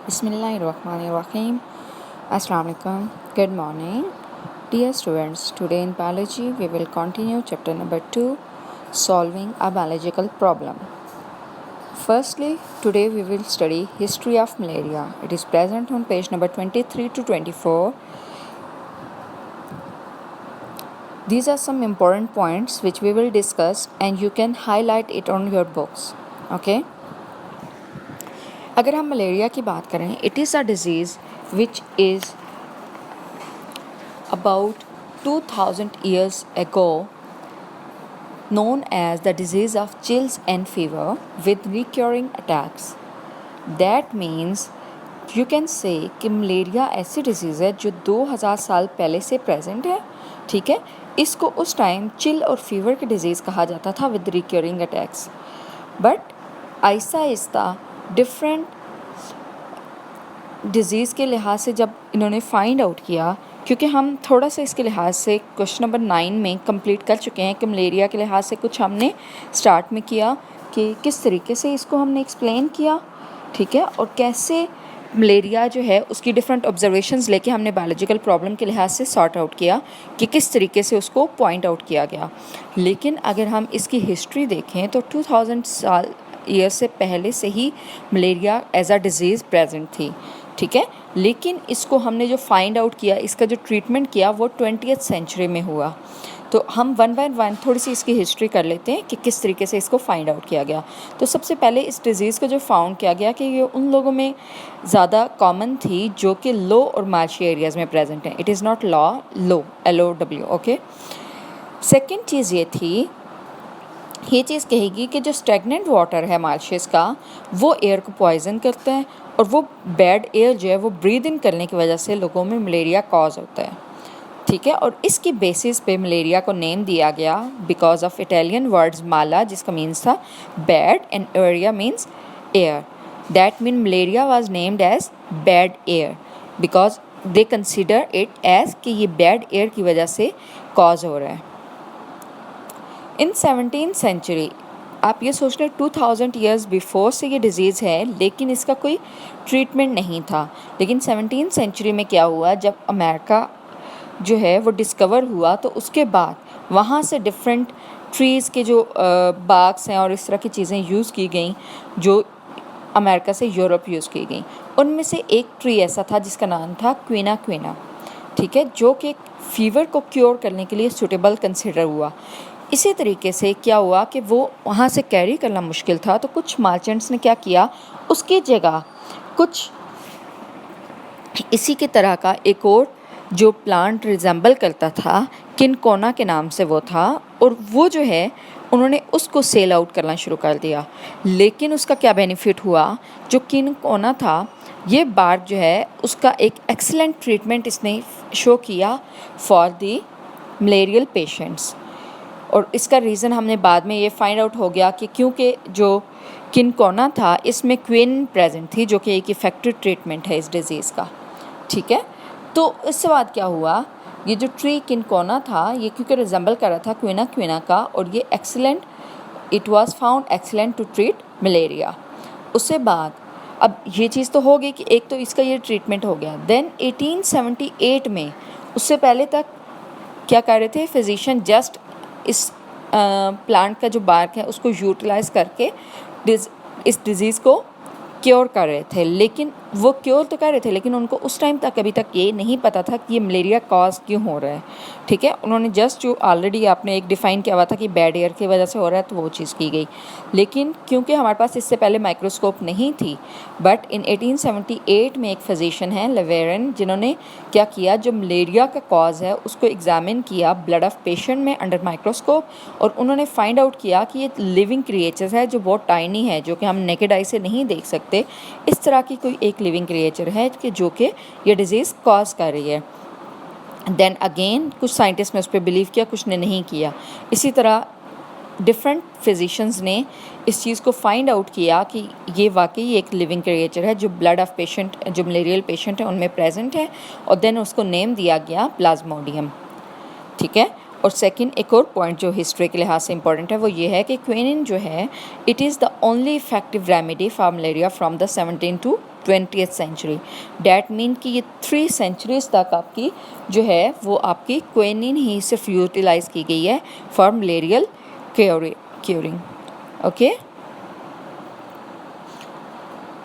Bismillahirrahmanirrahim. Assalamu alaikum. Good morning. Dear students, today in biology we will continue chapter number 2, solving a biological problem. Firstly, today we will study history of malaria. It is present on page number 23 to 24. These are some important points which we will discuss and you can highlight it on your books. Okay? अगर हम malaria की बात करें, it is a disease which is about 2000 years ago known as the disease of chills and fever with recurring attacks. That means you can say कि malaria ऐसी disease है जो 2000 साल पहले से प्रेजेंट है. ठीक है, इसको उस टाइम चिल और फीवर की डिज़ीज़ कहा जाता था with recurring attacks. But Aahista Aahista different disease के लिहाज से जब इन्होंने फाइंड आउट किया, क्योंकि हम थोड़ा सा इसके लिहाज से क्वेश्चन नंबर 9 में कंप्लीट कर चुके हैं कि मलेरिया के लिहाज से कुछ हमने स्टार्ट में किया कि किस तरीके से इसको हमने एक्सप्लेन किया. ठीक है, और कैसे मलेरिया जो है उसकी डिफरेंट ऑब्जर्वेशंस लेके हमने बायोलॉजिकल प्रॉब्लम के लिहाज से सॉर्ट आउट किया कि किस तरीके से उसको पॉइंट आउट किया गया. लेकिन अगर हम इसकी हिस्ट्री देखें तो 2000 साल ईयर से पहले से ही malaria as a disease present थी. ठीक है, लेकिन इसको हमने जो फाइंड आउट किया, इसका जो ट्रीटमेंट किया वो 20th सेंचुरी में हुआ. तो हम वन बाय वन थोड़ी सी इसकी हिस्ट्री कर लेते हैं कि किस तरीके से इसको फाइंड आउट किया गया. तो सबसे पहले इस डिज़ीज़ को जो फाउंड किया गया कि ये उन लोगों में ज़्यादा कॉमन थी जो कि लो और मार्शी एरियाज़ में प्रेजेंट हैं. It is not low LOW. Okay, second चीज़ ये चीज़ कहेगी कि जो स्टेगनेंट वाटर है मार्शेस का वो एयर को पॉइजन करता है और वो बैड एयर जो है वो ब्रीद इन करने की वजह से लोगों में मलेरिया कॉज होता है. ठीक है, और इसकी बेसिस पे मलेरिया को नेम दिया गया because of Italian words mala जिसका मीन्स था bad and aria means air. That mean malaria was named as bad air because they consider it as कि ये बैड एयर की वजह से कॉज हो रहा है. इन 17th सेंचुरी आप ये सोच रहे 2000 ईयर्स बिफोर से ये डिज़ीज़ है लेकिन इसका कोई ट्रीटमेंट नहीं था. लेकिन 17th सेंचुरी में क्या हुआ, जब अमेरिका जो है वो डिस्कवर हुआ तो उसके बाद वहाँ से डिफरेंट ट्रीज़ के जो बाग्स हैं और इस तरह की चीज़ें यूज़ की गई जो अमेरिका से यूरोप यूज़ की गई. उनमें से एक ट्री ऐसा था जिसका नाम था क्विना. ठीक है, जो कि फीवर को क्योर करने के लिए सूटेबल कंसिडर हुआ. इसी तरीके से क्या हुआ कि वो वहाँ से कैरी करना मुश्किल था तो कुछ मर्चेंट्स ने क्या किया, उसकी जगह कुछ इसी के तरह का एक और जो प्लांट रिजेंबल करता था किनकोना के नाम से वो था, और वो जो है उन्होंने उसको सेल आउट करना शुरू कर दिया. लेकिन उसका क्या बेनिफिट हुआ, जो किनकोना था ये बार्क जो है उसका एक एक्सीलेंट ट्रीटमेंट इसने शो किया फॉर दी मलेरियल पेशेंट्स. और इसका रीज़न हमने बाद में ये फाइंड आउट हो गया कि क्योंकि जो किनकोना था इसमें क्विन प्रेजेंट थी जो कि एक इफ़ेक्टिव ट्रीटमेंट है इस डिज़ीज़ का. ठीक है, तो इसके बाद क्या हुआ, ये जो ट्री किनकोना था ये क्योंकि रिजेंबल कर रहा था क्विना का, और ये excellent it was found excellent to treat malaria. उसके बाद अब ये चीज़ तो हो गई कि एक तो इसका ये ट्रीटमेंट हो गया. देन 1878 में, उससे पहले तक क्या कर रहे थे फिजिशियन, जस्ट इस प्लांट का जो बार्क है उसको यूटिलाइज़ करके इस डिज़ीज़ को क्योर कर रहे थे. लेकिन वो क्योर तो कर रहे थे लेकिन उनको उस टाइम तक अभी तक ये नहीं पता था कि ये मलेरिया कॉज क्यों हो रहा है. ठीक है, उन्होंने जस्ट जो ऑलरेडी आपने एक डिफ़ाइन किया हुआ था कि बैड एयर की वजह से हो रहा है तो वो चीज़ की गई. लेकिन क्योंकि हमारे पास इससे पहले माइक्रोस्कोप नहीं थी, बट इन 1878 में एक फिजिशियन है लेवेरन, जिन्होंने क्या किया, जो मलेरिया का कॉज है उसको एग्जामिन किया ब्लड ऑफ पेशेंट में अंडर माइक्रोस्कोप, और उन्होंने फाइंड आउट किया कि ये लिविंग क्रिएचर्स है जो बहुत टाइनी है, जो कि हम नेकेड आई से नहीं देख सकते. इस तरह की कोई एक लिविंग क्रिएचर है कि जो कि ये डिज़ीज़ कॉज कर रही है. देन अगेन कुछ साइंटिस्ट ने उस पर बिलीव किया, कुछ ने नहीं किया. इसी तरह डिफरेंट फिजिशियंस ने इस चीज़ को फाइंड आउट किया कि ये वाकई एक लिविंग क्रिएचर है जो ब्लड ऑफ पेशेंट, जो मलेरियल पेशेंट है उनमें प्रेजेंट है, और देन उसको नेम दिया गया प्लाज्मोडियम. ठीक है, और सेकंड एक और पॉइंट जो हिस्ट्री के लिहाज से इंपॉर्टेंट है वो ये है कि क्विनिन जो है it is the only effective remedy for malaria from the 17 to 20th century. That mean कि ये 3 सेंचुरीज तक आपकी जो है वो आपकी क्विनिन ही सिर्फ यूटिलाइज की गई है फॉर मलेरियल क्यूरिंग। ओके,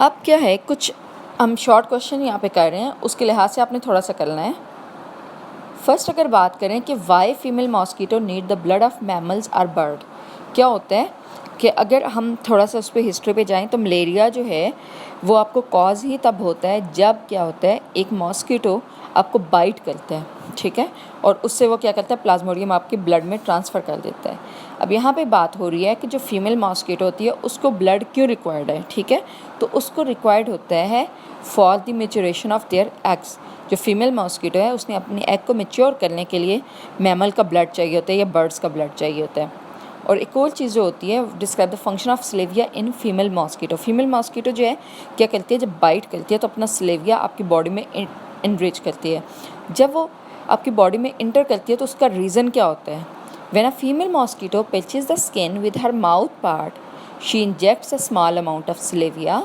अब क्या है, कुछ हम शॉर्ट क्वेश्चन यहाँ पे कर रहे हैं, उसके लिहाज से आपने थोड़ा सा करना है। फर्स्ट अगर बात करें कि why female mosquito need the blood of mammals और बर्ड, क्या होता है कि अगर हम थोड़ा सा उस पर हिस्ट्री पे जाएं तो मलेरिया जो है वो आपको कॉज ही तब होता है जब क्या होता है एक मॉस्किटो आपको बाइट करता है, ठीक है, और उससे वो क्या करता है प्लाज्मोडियम आपके ब्लड में ट्रांसफ़र कर देता है। अब यहाँ पे बात हो रही है कि जो फीमेल मॉस्किटो होती है उसको ब्लड क्यों रिक्वायर्ड है, ठीक है, तो उसको रिक्वायर्ड होता है for the maturation of their eggs. जो फीमेल मॉस्किटो है उसने अपने एग को मेच्योर करने के लिए मैमल का ब्लड चाहिए होता है या बर्ड्स का ब्लड चाहिए होता है। और एक और चीज़ जो होती है, describe the function of saliva in female mosquito. Female mosquito जो है क्या करती है, जब बाइट करती है तो अपना स्लेविया आपकी बॉडी में इनरिच करती है। जब वो आपकी बॉडी में इंटर करती है तो उसका रीज़न क्या होता है, when a female mosquito pinches the skin with her mouth part she injects a small amount of saliva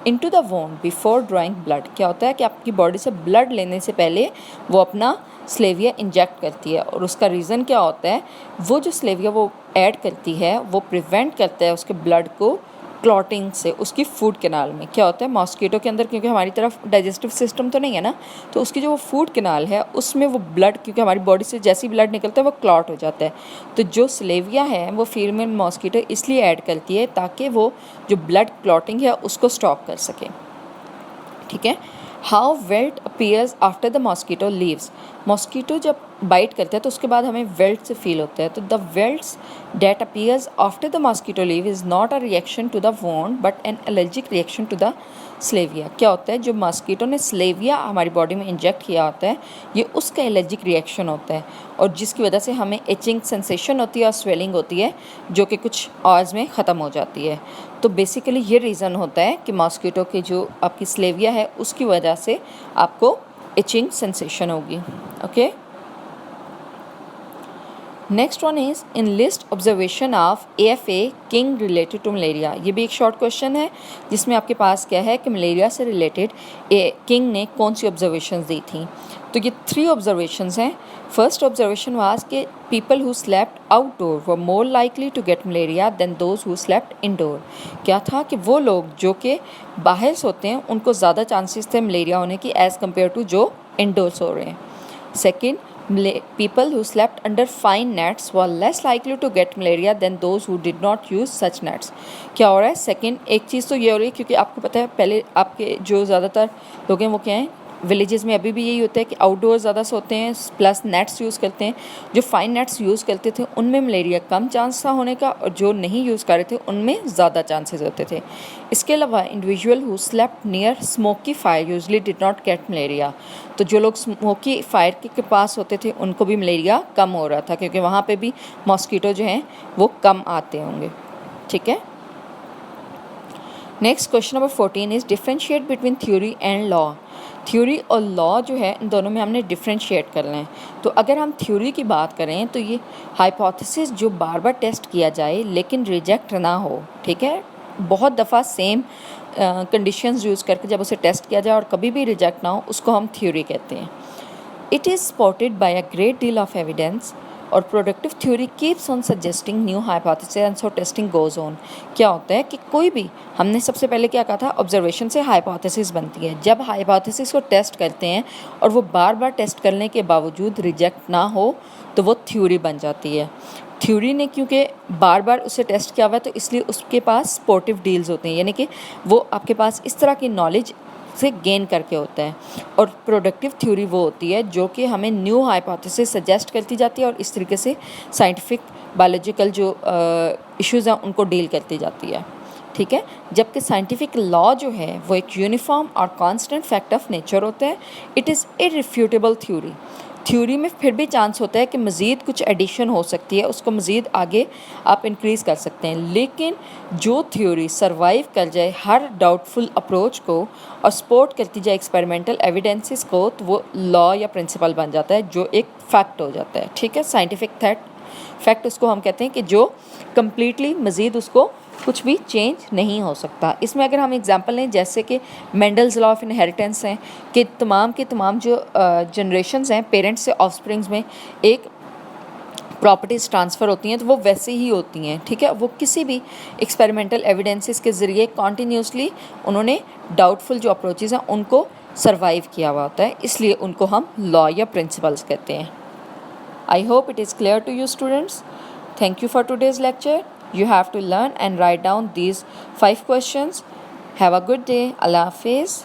into the wound before drawing blood. क्या होता है कि आपकी बॉडी से ब्लड लेने से पहले वो अपना स्लेविया इंजेक्ट करती है, और उसका रीज़न क्या होता है, वो जो स्लेविया वो ऐड करती है वो प्रिवेंट करता है उसके ब्लड को क्लॉटिंग से उसकी फूड कैनाल में। क्या होता है मॉस्किटो के अंदर, क्योंकि हमारी तरफ डाइजेस्टिव सिस्टम तो नहीं है ना, तो उसकी जो वो फूड कैनाल है उसमें वो ब्लड, क्योंकि हमारी बॉडी से जैसे ही ब्लड निकलता है वो क्लॉट हो जाता है। तो जो स्लेविया है वो फीमेल मॉस्किटो इसलिए ऐड करती है ताकि वो जो ब्लड क्लॉटिंग है उसको स्टॉप कर सके, ठीक है। How belt appears after the mosquito leaves. Mosquito जब बाइट करते हैं तो उसके बाद हमें वेल्ट से फील होता है। तो the welts that appears after the mosquito leave is not a reaction to the wound but an allergic reaction to the saliva. क्या होता है, जो मॉस्किटो ने स्लेविया हमारी बॉडी में इंजेक्ट किया होता है ये उसका एलर्जिक रिएक्शन होता है, और जिसकी वजह से हमें इचिंग सेंसेशन होती है और स्वेलिंग होती है जो कि कुछ आवर्स में ख़त्म हो जाती है। तो बेसिकली ये रीज़न होता है कि मॉस्किटो की जो आपकी स्लेविया है उसकी वजह से आपको इचिंग सेंसेशन होगी। Okay, next one is in list observation of AFA King related to malaria. ये भी एक शॉर्ट क्वेश्चन है जिसमें आपके पास क्या है कि मलेरिया से रिलेटेड किंग ने कौन सी ऑब्जर्वेशंस दी थी। तो ये 3 ऑब्जर्वेशंस हैं। फर्स्ट ऑब्जर्वेशन वाज कि people who slept outdoor were more likely to get malaria than those who slept indoor. क्या था कि वो लोग जो कि बाहर सोते हैं उनको ज़्यादा चांसेस थे मलेरिया होने की एज़ कम्पेयर टू जो इनडोर सो रहे हैं। Second, people who slept under fine nets were less likely to get malaria than those who did not use such nets। क्या हो रहा है, सेकेंड एक चीज़ तो ये हो रही है क्योंकि आपको पता है पहले आपके जो ज़्यादातर लोग हैं वो क्या हैं, विलेजेस में अभी भी यही होता है कि आउटडोर ज़्यादा सोते हैं प्लस नेट्स यूज़ करते हैं। जो फाइन नेट्स यूज़ करते थे उनमें मलेरिया कम चांस था होने का, और जो नहीं यूज़ कर रहे थे उनमें ज़्यादा चांसेस होते थे। इसके अलावा individual who slept near smoky fire usually did not gate malaria. तो जो लोग स्मोकी फायर के पास होते थे उनको भी मलेरिया कम हो रहा था क्योंकि वहाँ पे भी मॉस्किटो जो हैं वो कम आते होंगे, ठीक है। Next question number 14 is differentiate between theory and law. Theory और लॉ जो है इन दोनों में हमने डिफ्रेंशिएट करना है। तो अगर हम थ्योरी की बात करें तो ये हाइपोथेसिस जो बार बार टेस्ट किया जाए लेकिन रिजेक्ट ना हो, ठीक है, बहुत दफ़ा सेम कंडीशंस यूज़ करके जब उसे टेस्ट किया जाए और कभी भी रिजेक्ट ना हो उसको हम थ्योरी कहते हैं। It is supported by a great deal of evidence और productive theory keeps on suggesting new hypothesis and so testing goes on. क्या होता है कि कोई भी, हमने सबसे पहले क्या कहा था, ऑब्जर्वेशन से हाइपोथेसिस बनती है। जब हाइपोथेसिस को टेस्ट करते हैं और वो बार बार टेस्ट करने के बावजूद रिजेक्ट ना हो तो वो थ्योरी बन जाती है। थ्योरी ने क्योंकि बार बार उसे टेस्ट किया हुआ है तो इसलिए उसके पास सपोर्टिव डील्स होते हैं, यानी कि वो आपके पास इस तरह की नॉलेज से गेन करके होता है। और प्रोडक्टिव थ्योरी वो होती है जो कि हमें न्यू हाइपोथेसिस सजेस्ट करती जाती है और इस तरीके से साइंटिफिक बायोलॉजिकल जो इश्यूज़ हैं उनको डील करती जाती है, ठीक है। जबकि साइंटिफिक लॉ जो है वो एक यूनिफॉर्म और कांस्टेंट फैक्ट ऑफ नेचर होता है। It is irrefutable theory. Theory में फिर भी चांस होता है कि मज़ीद कुछ एडिशन हो सकती है, उसको मज़ीद आगे आप इंक्रीज़ कर सकते हैं, लेकिन जो थ्योरी सर्वाइव कर जाए हर डाउटफुल अप्रोच को और सपोर्ट करती जाए एक्सपेरिमेंटल एविडेंसेस को, तो वो लॉ या प्रिंसिपल बन जाता है, जो एक फैक्ट हो जाता है। ठीक है, साइंटिफिक फैक्ट उसको हम कहते हैं कि जो कम्प्लीटली मज़ीद उसको कुछ भी चेंज नहीं हो सकता। इसमें अगर हम एग्जांपल लें, जैसे कि मेंडल्स लॉ ऑफ इनहेरिटेंस हैं कि तमाम के तमाम जो जनरेशन्स हैं, पेरेंट्स से ऑफस्प्रिंग्स में एक प्रॉपर्टीज़ ट्रांसफ़र होती हैं, तो वो वैसे ही होती हैं। ठीक है, वो किसी भी एक्सपेरिमेंटल एविडेंसेस के ज़रिए कॉन्टीन्यूसली उन्होंने डाउटफुल जो अप्रोचेज़ हैं उनको सर्वाइव किया हुआ होता है, इसलिए उनको हम लॉ या प्रिंसिपल्स कहते हैं। I hope it is clear to you, students. Thank you for today's lecture. You have to learn and write down these 5 questions. Have a good day. Allah Hafiz.